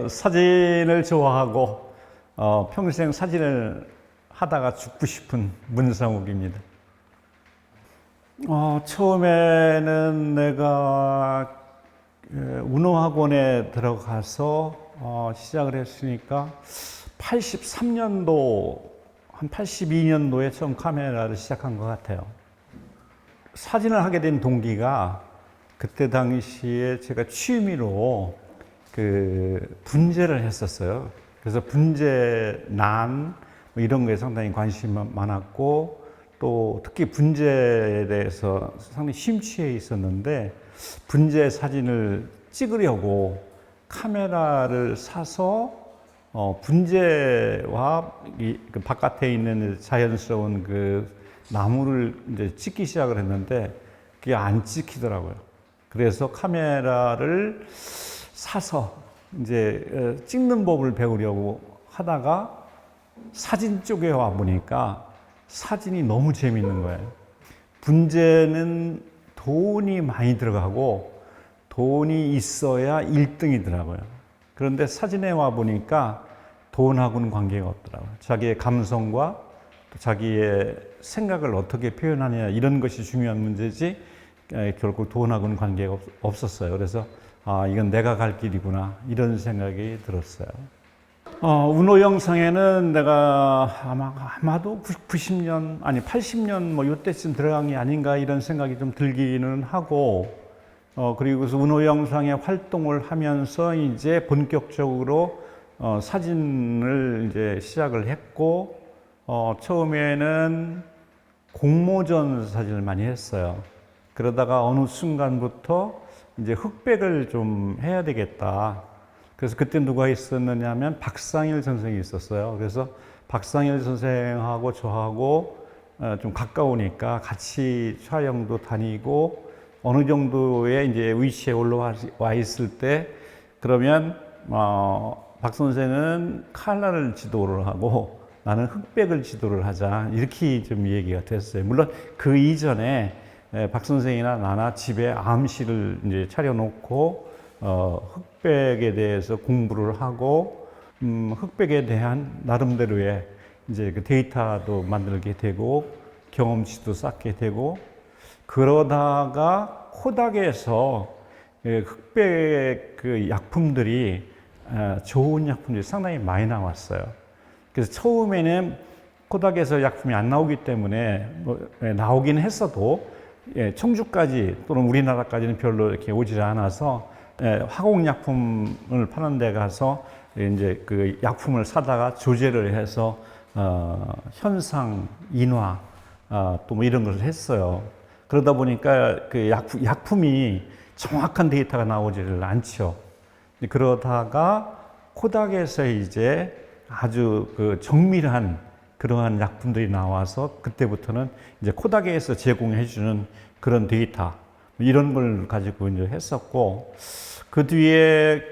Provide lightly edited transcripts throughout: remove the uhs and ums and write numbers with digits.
사진을 좋아하고 평생 사진을 하다가 죽고 싶은 문상욱입니다. 처음에는 내가 운호학원에 들어가서 시작을 했으니까 83년도, 한 82년도에 처음 카메라를 시작한 것 같아요. 사진을 하게 된 동기가 그때 당시에 제가 취미로 분재를 했었어요. 그래서 분재, 난, 뭐 이런 거에 상당히 관심이 많았고, 또 특히 분재에 대해서 상당히 심취해 있었는데, 분재 사진을 찍으려고 카메라를 사서 분재와 그 바깥에 있는 자연스러운 그 나무를 이제 찍기 시작을 했는데 그게 안 찍히더라고요. 그래서 카메라를 사서 이제 찍는 법을 배우려고 하다가 사진 쪽에 와 보니까 사진이 너무 재밌는 거예요. 분재는 돈이 많이 들어가고 돈이 있어야 1등이더라고요. 그런데 사진에 와 보니까 돈하고는 관계가 없더라고요. 자기의 감성과 또 자기의 생각을 어떻게 표현하느냐 이런 것이 중요한 문제지 결국 돈하고는 관계가 없었어요. 그래서 이건 내가 갈 길이구나 이런 생각이 들었어요. 운호 영상에는 내가 아마도 90년 아니 80년 뭐 이때쯤 들어간 게 아닌가 이런 생각이 좀 들기는 하고 그리고서 운호 영상의 활동을 하면서 이제 본격적으로 사진을 이제 시작을 했고 처음에는 공모전 사진을 많이 했어요. 그러다가 어느 순간부터 이제 흑백을 좀 해야 되겠다. 그래서 그때 누가 있었느냐 하면 박상일 선생이 있었어요. 그래서 박상일 선생하고 저하고 좀 가까우니까 같이 촬영도 다니고 어느 정도의 이제 위치에 올라와 있을 때 그러면 박 선생은 컬러를 지도를 하고 나는 흑백을 지도를 하자 이렇게 좀 얘기가 됐어요. 물론 그 이전에 박 선생이나 나나 집에 암실을 이제 차려놓고 흑백에 대해서 공부를 하고 흑백에 대한 나름대로의 이제 그 데이터도 만들게 되고 경험치도 쌓게 되고 그러다가 코닥에서 흑백 그 약품들이 좋은 약품들이 상당히 많이 나왔어요. 그래서 처음에는 코닥에서 약품이 안 나오기 때문에 나오긴 했어도 청주까지 또는 우리나라까지는 별로 이렇게 오질 않아서 화공약품을 파는 데 가서 이제 그 약품을 사다가 조제를 해서 현상, 인화 또 뭐 이런 것을 했어요. 그러다 보니까 그 약품이 정확한 데이터가 나오지를 않죠. 그러다가 코닥에서 이제 아주 그 정밀한 그러한 약품들이 나와서 그때부터는 이제 코닥에서 제공해 주는 그런 데이터 이런 걸 가지고 이제 했었고 그 뒤에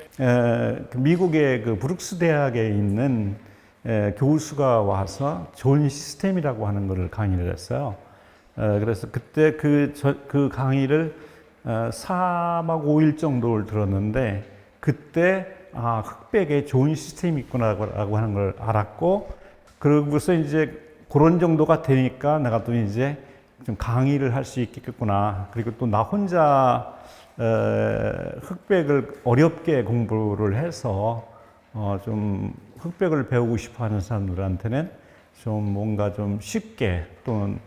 미국의 그 브룩스 대학에 있는 교수가 와서 존 시스템이라고 하는 것을 강의를 했어요. 그래서 그때 그 강의를 4박 5일 정도를 들었는데 그때 흑백에 좋은 시스템이 있구나라고 하는 걸 알았고 그러고서 이제 그런 정도가 되니까 내가 또 이제 좀 강의를 할 수 있겠구나. 그리고 또 나 혼자 흑백을 어렵게 공부를 해서 좀 흑백을 배우고 싶어 하는 사람들한테는 좀 뭔가 좀 쉽게 또는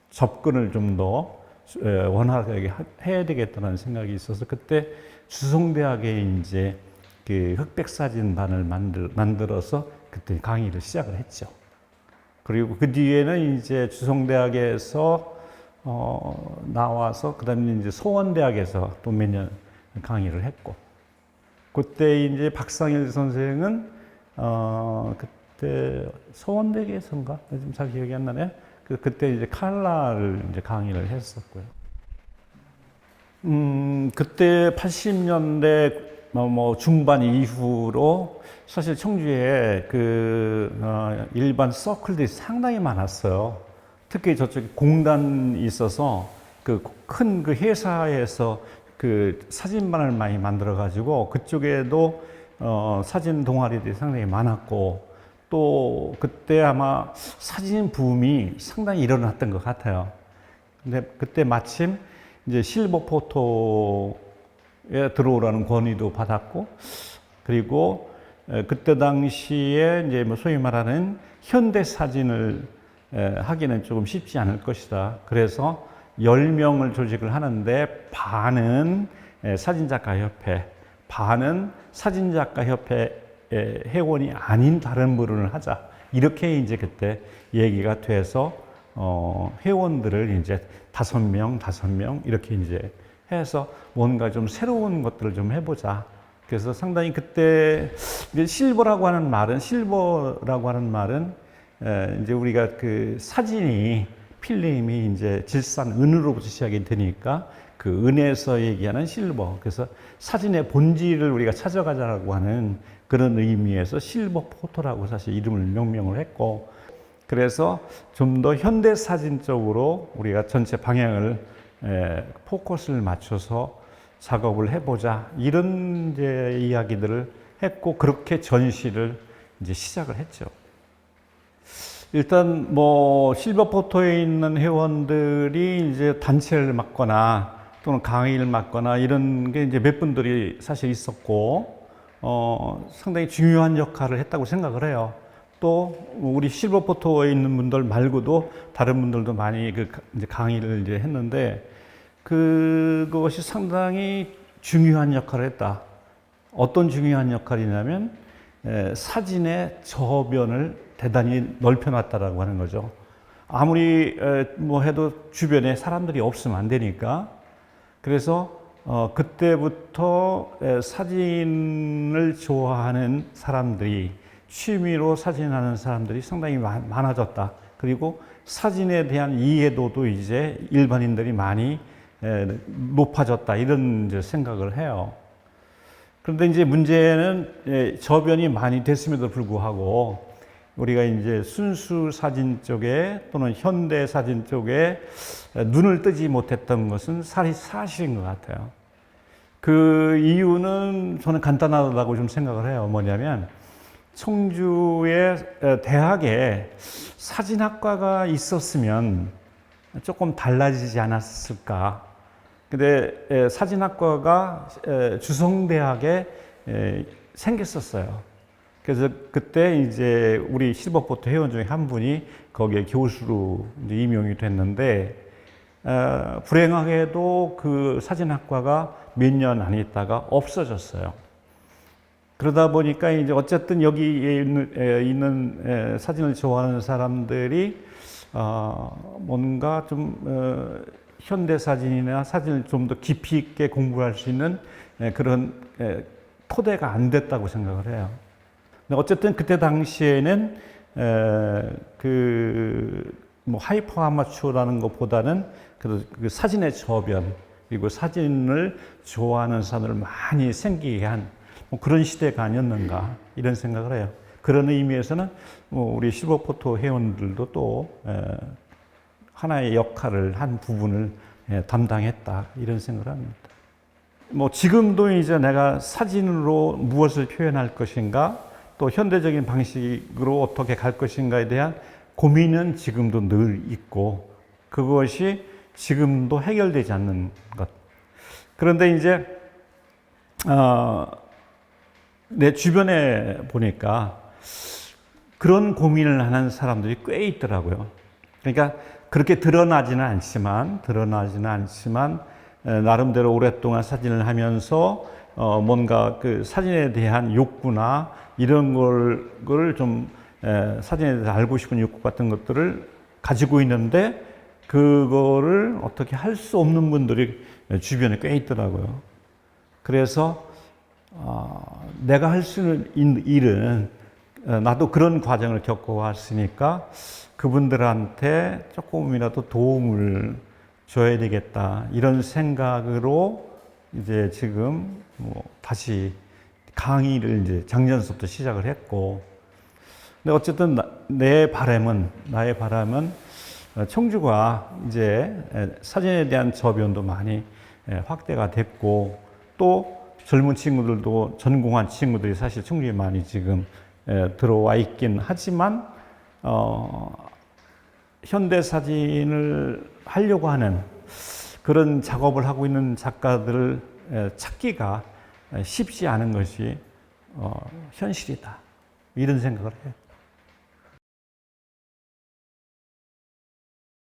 접근을 좀 더 원활하게 해야 되겠다는 생각이 있어서 그때 주성대학에 이제 그 흑백 사진반을 만들어서 그때 강의를 시작을 했죠. 그리고 그 뒤에는 이제 주성대학에서 나와서 그다음에 이제 소원대학에서 또 몇 년 강의를 했고 그때 이제 박상일 선생은 그때 소원대학에서인가 좀 잘 기억이 안 나네. 그때 이제 칼라를 이제 강의를 했었고요. 그때 80년대 뭐 중반 이후로 사실 청주에 일반 서클들이 상당히 많았어요. 특히 저쪽에 공단이 있어서 그 큰 그 회사에서 그 사진반을 많이 만들어 가지고 그쪽에도 사진 동아리들이 상당히 많았고, 또 그때 아마 사진 붐이 상당히 일어났던 것 같아요. 근데 그때 마침 이제 실버 포토에 들어오라는 권위도 받았고, 그리고 그때 당시에 이제 뭐 소위 말하는 현대 사진을 하기는 조금 쉽지 않을 것이다. 그래서 10명을 조직을 하는데 반은 사진작가협회, 반은 사진작가협회 회원이 아닌 다른 부류를 하자. 이렇게 이제 그때 얘기가 돼서 회원들을 이제 5명 이렇게 이제 해서 뭔가 좀 새로운 것들을 좀 해보자. 그래서 상당히 그때 이제 실버라고 하는 말은 이제 우리가 그 사진이 필름이 이제 질산 은으로부터 시작이 되니까 그 은에서 얘기하는 실버. 그래서 사진의 본질을 우리가 찾아가자라고 하는 그런 의미에서 실버 포토라고 사실 이름을 명명을 했고, 그래서 좀 더 현대 사진 쪽으로 우리가 전체 방향을 포커스를 맞춰서 작업을 해보자, 이런 이제 이야기들을 했고, 그렇게 전시를 이제 시작을 했죠. 일단 뭐 실버 포토에 있는 회원들이 이제 단체를 맡거나 또는 강의를 맡거나 이런 게 이제 몇 분들이 사실 있었고, 상당히 중요한 역할을 했다고 생각을 해요. 또 우리 실버 포토에 있는 분들 말고도 다른 분들도 많이 이제 강의를 이제 했는데, 그것이 상당히 중요한 역할을 했다. 어떤 중요한 역할이냐면 사진의 저변을 대단히 넓혀놨다라고 하는 거죠. 아무리 뭐 해도 주변에 사람들이 없으면 안 되니까. 그래서 그때부터 사진을 좋아하는 사람들이, 취미로 사진하는 사람들이 상당히 많아졌다. 그리고 사진에 대한 이해도도 이제 일반인들이 많이 높아졌다, 이런 이제 생각을 해요. 그런데 이제 문제는 저변이 많이 됐음에도 불구하고 우리가 이제 순수 사진 쪽에 또는 현대 사진 쪽에 눈을 뜨지 못했던 것은 사실인 것 같아요. 그 이유는 저는 간단하다고 좀 생각을 해요. 뭐냐면 청주의 대학에 사진학과가 있었으면 조금 달라지지 않았을까. 근데 사진학과가 주성대학에 생겼었어요. 그래서 그때 이제 우리 실버포토 회원 중에 한 분이 거기에 교수로 이제 임용이 됐는데, 불행하게도 그 사진학과가 몇 년 안 있다가 없어졌어요. 그러다 보니까 이제 어쨌든 여기에 있는 사진을 좋아하는 사람들이 뭔가 좀 현대 사진이나 사진을 좀 더 깊이 있게 공부할 수 있는 그런 토대가 안 됐다고 생각을 해요. 근데 어쨌든 그때 당시에는 뭐 하이퍼 아마추어라는 것보다는 그 사진의 저변, 그리고 사진을 좋아하는 사람을 많이 생기게 한 뭐 그런 시대가 아니었는가, 이런 생각을 해요. 그런 의미에서는 뭐 우리 실버포토 회원들도 또 하나의 역할을, 한 부분을 담당했다, 이런 생각을 합니다. 뭐 지금도 이제 내가 사진으로 무엇을 표현할 것인가, 또 현대적인 방식으로 어떻게 갈 것인가에 대한 고민은 지금도 늘 있고, 그것이 지금도 해결되지 않는 것. 그런데 이제 내 주변에 보니까 그런 고민을 하는 사람들이 꽤 있더라고요. 그러니까 그렇게 드러나지는 않지만 나름대로 오랫동안 사진을 하면서 뭔가 그 사진에 대한 욕구나 이런 걸 좀 사진에 대해서 알고 싶은 욕구 같은 것들을 가지고 있는데, 그거를 어떻게 할 수 없는 분들이 주변에 꽤 있더라고요. 그래서 내가 할 수 있는 일은, 나도 그런 과정을 겪어왔으니까 그분들한테 조금이라도 도움을 줘야 되겠다, 이런 생각으로 이제 지금 뭐 다시 강의를 이제 작년서부터 시작을 했고, 근데 어쨌든 나의 바람은 청주가 이제 사진에 대한 저변도 많이 확대가 됐고 또 젊은 친구들도 전공한 친구들이 사실 충분히 많이 지금 들어와 있긴 하지만 현대 사진을 하려고 하는 그런 작업을 하고 있는 작가들을 찾기가 쉽지 않은 것이 현실이다. 이런 생각을 해요.